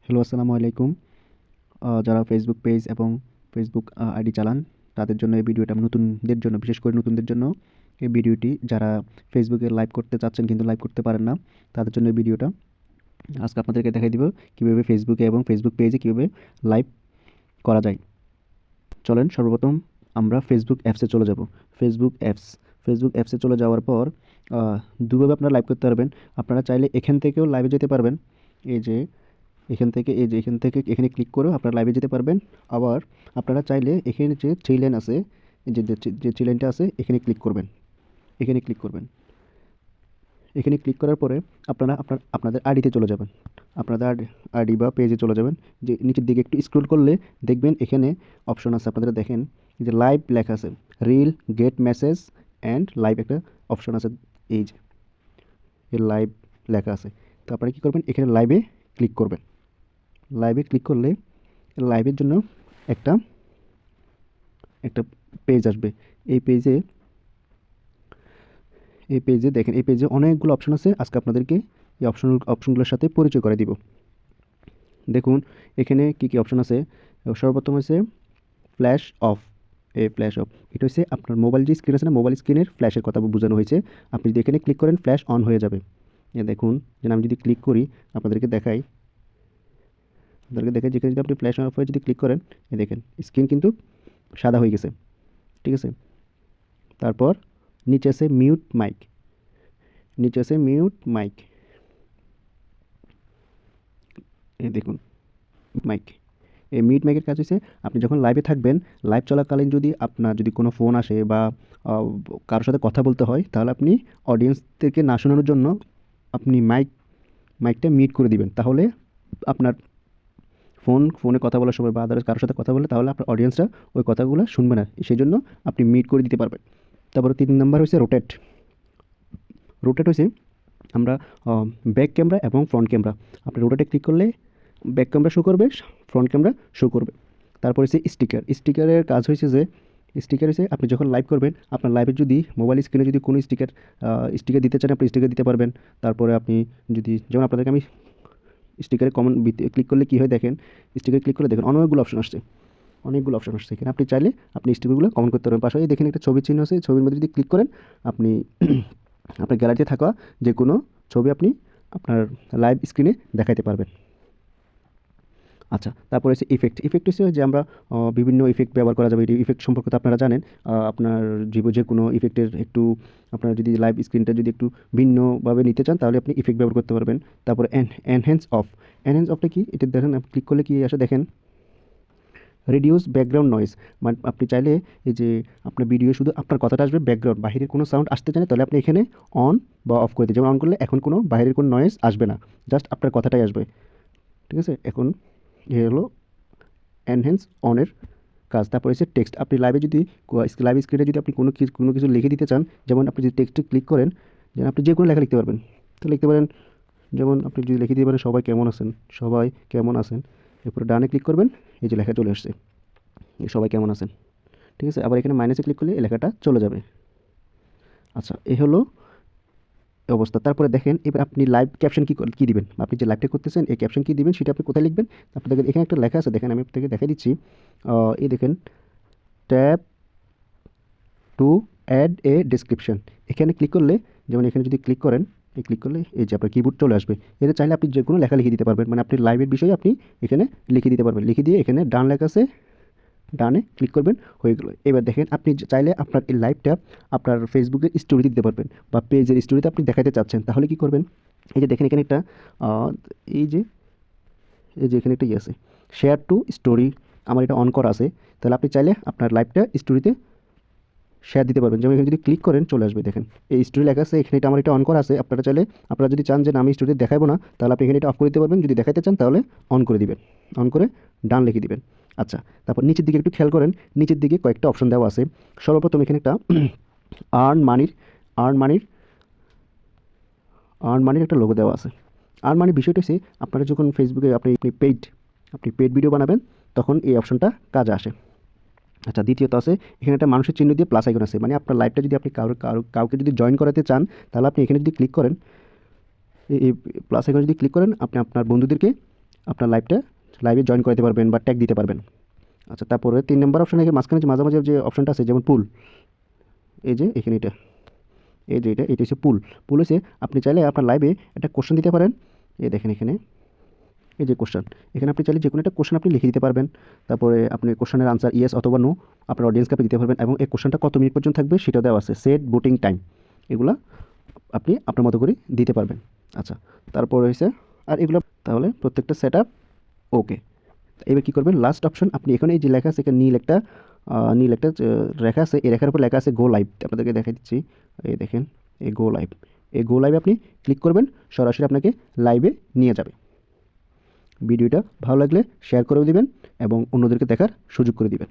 Hello, আসসালামু আলাইকুম। যারা ফেসবুক পেজ এবং ফেসবুক আইডি চালান তাদের জন্য এই ভিডিওটা নতুনদের জন্য, বিশেষ করে নতুনদের জন্য এই ভিডিওটি। যারা ফেসবুকে লাইভ করতে চাচ্ছেন কিন্তু লাইভ করতে পারেন না, তাদের জন্য এই ভিডিওটা। আজকে আপনাদেরকে দেখাই দিব কীভাবে ফেসবুকে এবং ফেসবুক পেজে কীভাবে লাইভ করা যায়। চলেন সর্বপ্রথম আমরা ফেসবুক অ্যাপসে চলে যাব। ফেসবুক অ্যাপসে চলে যাওয়ার পর দুভাবে আপনারা লাইভ করতে পারবেন। আপনারা চাইলে এখান থেকেও লাইভে যেতে পারবেন। এই যে এখান থেকে এখানে ক্লিক করেও আপনারা লাইভে যেতে পারবেন। আবার আপনারা চাইলে এখানে যে থ্রি লাইন আছে, যে থ্রি লাইনটা আছে এখানে ক্লিক করবেন। এখানে ক্লিক করবেন। এখানে ক্লিক করার পরে আপনারা আপনাদের আইডিতে চলে যাবেন। আপনাদের আইডি বা পেজে চলে যাবেন। যে নিচের দিকে একটু স্ক্রল করলে দেখবেন এখানে অপশন আছে, আপনারা দেখেন যে লাইভ লেখা আছে, reel, get message and live একটা অপশন আছে। এই যে এই লাইভ লেখা আছে, তো আপনারা কী করবেন, এখানে লাইভে ক্লিক করবেন। লাইভে ক্লিক করলে লাইভের জন্য একটা একটা পেজ আসবে। এই পেজে দেখেন, এই পেজে অনেকগুলো অপশন আছে। আজকে আপনাদেরকে এই অপশনগুলোর সাথে পরিচয় করে দিব। দেখুন এখানে কী কী অপশন আছে। সর্বপ্রথম হচ্ছে ফ্ল্যাশ অফ। ফ্ল্যাশ অফ এটা হচ্ছে আপনার মোবাইল যে স্ক্রিন আছে না, মোবাইল স্ক্রিনের ফ্ল্যাশের কথা বোঝানো হয়েছে। আপনি যদি এখানে ক্লিক করেন ফ্ল্যাশ অন হয়ে যাবে। দেখুন যেন আমি যদি ক্লিক করি আপনাদেরকে দেখাই, যেখানে যদি আপনি ফ্ল্যাশ অফ হয়ে যদি ক্লিক করেন, দেখেন স্ক্রিন কিন্তু সাদা হয়ে গেছে। ঠিক আছে, তারপর নিচে আছে মিউট মাইক। এই দেখুন মাইক। এই মিউট মাইকের কাজ হচ্ছে আপনি যখন লাইভে থাকবেন, লাইভ চলাকালীন যদি আপনার কোনো ফোন আসে বা কারোর সাথে কথা বলতে হয়, তাহলে আপনি অডিয়েন্সদেরকে না শোনানোর জন্য আপনি মাইকটা মিউট করে দিবেন। তাহলে আপনার ফোনে কথা বলার সময় বা আদার্স কারোর সাথে কথা বলে তাহলে আপনার অডিয়েন্সরা ওই কথাগুলো শুনবে না, সেই জন্য আপনি মিউট করে দিতে পারবেন। তারপরে 3 নাম্বার হচ্ছে রোটেট হচ্ছে আমরা ব্যাক ক্যামেরা এবং ফ্রন্ট ক্যামেরা। আপনি রোটেটে ক্লিক করলে ব্যাক ক্যামেরা শো করবে, ফ্রন্ট ক্যামেরা শো করবে। তারপর হচ্ছে স্টিকারের কাজ হয়েছে যে আপনি যখন লাইভ করবেন, আপনার লাইভে যদি মোবাইল স্ক্রিনে যদি কোনো স্টিকার দিতে চান, আপনি স্টিকার দিতে পারবেন। তারপরে আপনি যদি, যেমন আপনাদেরকে আমি স্টিকারে কমেন্ট ক্লিক করলে কী হয় দেখেন, স্টিকারে ক্লিক করলে দেখেন অনেকগুলো অপশন আসছে। এখানে আপনি চাইলে আপনি স্টিকারগুলো কমেন্ট করতে পারবেন। পাশাপাশি দেখেন একটা ছবির চিহ্ন আছে, ছবির মধ্যে যদি ক্লিক করেন আপনি আপনার গ্যালারিতে থাকা যে কোনো ছবি আপনি আপনার লাইভ স্ক্রিনে দেখাতে পারবেন। আচ্ছা, তারপরে হচ্ছে ইফেক্ট হচ্ছে যে আমরা বিভিন্ন ইফেক্ট ব্যবহার করা যাবে। এই ইফেক্ট সম্পর্কে তো আপনারা জানেন। আপনার যে কোনো ইফেক্টের একটু আপনার যদি লাইভ স্ক্রিনটা যদি একটু ভিন্নভাবে নিতে চান তাহলে আপনি ইফেক্ট ব্যবহার করতে পারবেন। তারপরে এনহ্যান্স অফটা কি, এটা দেখেন আপনি ক্লিক করলে কি আসে দেখেন, রিডিউস ব্যাকগ্রাউন্ড নয়েজ। মানে আপনি চাইলে এই যে আপনার ভিডিও শুধু আপনার কথাটা আসবে, ব্যাকগ্রাউন্ড বাহিরের কোনো সাউন্ড আসতে চান তাহলে আপনি এখানে অন বা অফ করে দিন। যেমন অন করলে এখন কোনো বাইরের কোনো নয়েজ আসবে না, জাস্ট আপনার কথাটাই আসবে। ঠিক আছে, এখন এ হলো এনহ্যান্স অনের কাজ। তারপরে হচ্ছে টেক্সট। আপনি লাইভে যদি লাইভ স্ক্রিনে যদি আপনি কোনো কিছু লিখে দিতে চান, যেমন আপনি যদি টেক্সটে ক্লিক করেন, যেন আপনি যে কোনো লেখা লিখতে পারবেন। তো লিখতে পারেন, যেমন আপনি যদি লিখে দিতে পারেন সবাই কেমন আছেন। এরপরে ডানে ক্লিক করবেন, এই যে লেখা চলে আসছে সবাই কেমন আছেন। ঠিক আছে, আবার এখানে মাইনাসে ক্লিক করলে এই লেখাটা চলে যাবে। আচ্ছা, এই হলো অবস্থা। তারপরে দেখেন এবার আপনি লাইভ ক্যাপশন কী দিবেন, আপনি যে লাইভটা করতেছেন এই ক্যাপশন কী দিবেন সেটা আপনি কোথায় লিখবেন। আপনি দেখেন এখানে একটা লেখা আছে, দেখেন আমি আপনাকে দেখাই দিচ্ছি। এই দেখেন tab to add a description. এখানে ক্লিক করলে, যেমন এখানে যদি ক্লিক করেন, ক্লিক করলে এই যে আপনার কিবোর্ড চলে আসবে। এটা চাইলে আপনি যে কোনো লেখা লিখে দিতে পারবেন, মানে আপনি লাইভের বিষয়ে আপনি এখানে লিখে দিতে পারবেন। লিখে দিয়ে এখানে ডান লেখা আছে, ডানে ক্লিক করবেন, হয়ে গেলো। এবার দেখেন আপনি চাইলে আপনার এই লাইভটা আপনার ফেসবুকের স্টোরিতে দিতে পারবেন বা পেজের স্টোরিতে আপনি দেখাতে চাচ্ছেন, তাহলে কি করবেন, এই যে দেখেন এখানে একটা এই যে এখানে একটা আছে শেয়ার টু স্টোরি, আমার এটা অন করা আছে। তাহলে আপনি চাইলে আপনার লাইভটা স্টোরিতে শেয়ার দিতে পারবেন। যেমন এখানে যদি ক্লিক করেন চলে আসবে, দেখেন এই স্টোরি লেখা আছে, এখানে এটা আমার এটা অন করা আছে। আপনারা চাইলে, আপনারা যদি চান যে আমি স্টোরিতে দেখাবো না, তাহলে আপনি এখানে এটা অফ করে দিতে পারবেন। যদি দেখাতে চান তাহলে অন করে দিবেন, অন করে ডান লিখে দিবেন। আচ্ছা, তারপর নিচের দিকে একটু খেয়াল করেন, নিচের দিকে কয়েকটা অপশন দেওয়া আছে। সর্বপ্রথম এখানে একটা আর্ন মানির একটা লোগো দেওয়া আছে। আর্ন মানির বিষয়টা হচ্ছে আপনারা যখন ফেসবুকে আপনি পেইড ভিডিও বানাবেন তখন এই অপশনটা কাজে আসে। আচ্ছা, দ্বিতীয়ত আছে এখানে একটা মানুষের চিহ্ন দিয়ে প্লাস আইকন আছে, মানে আপনার লাইভটা যদি আপনি কাউকে যদি জয়েন করাতে চান তাহলে আপনি এখানে যদি ক্লিক করেন, এই প্লাস আইকনে যদি ক্লিক করেন আপনি আপনার বন্ধুদেরকে আপনার লাইভে জয়েন করতে পারবেন বা ট্যাগ দিতে পারবেন। আচ্ছা, তারপরে 3 নম্বর অপশানে মাঝখানে যে মাঝামাঝি যে অপশানটা আছে যেমন পুল, এই যে এখানে এটা হচ্ছে পুল। পুল হচ্ছে আপনি চাইলে আপনার লাইভে একটা কোশ্চেন দিতে পারেন। এই দেখেন এখানে এই যে কোশ্চেন, এখানে আপনি চাইলে যে কোনো একটা কোশ্চেন আপনি লিখে দিতে পারবেন। তারপরে আপনি কোশ্চেনের আনসার ইয়েস অথবা নো আপনার অডিয়েন্সকে আপনি দিতে পারবেন, এবং এই কোশ্চেনটা কত মিনিট পর্যন্ত থাকবে সেটাও দেওয়া আছে। সেট বুটিং টাইম, এগুলা আপনি আপনার মতো করে দিতে পারবেন। আচ্ছা, তারপর হয়েছে আর এগুলো, তাহলে প্রত্যেকটা সেট আপ ওকে। এবার কী করবেন, লাস্ট অপশন আপনি এখানে এই যে লেখা আছে এখানে নীল একটা রেখা আছে, এই রেখার উপর লেখা আছে গো লাইভ। আপনাদেরকে দেখাই দিচ্ছি, এই দেখেন এই গো লাইভ। এই গো লাইভে আপনি ক্লিক করবেন, সরাসরি আপনাকে লাইভে নিয়ে যাবে। ভিডিওটা ভালো লাগলে শেয়ার করে দিবেন এবং অন্যদেরকে দেখার সুযোগ করে দিবেন।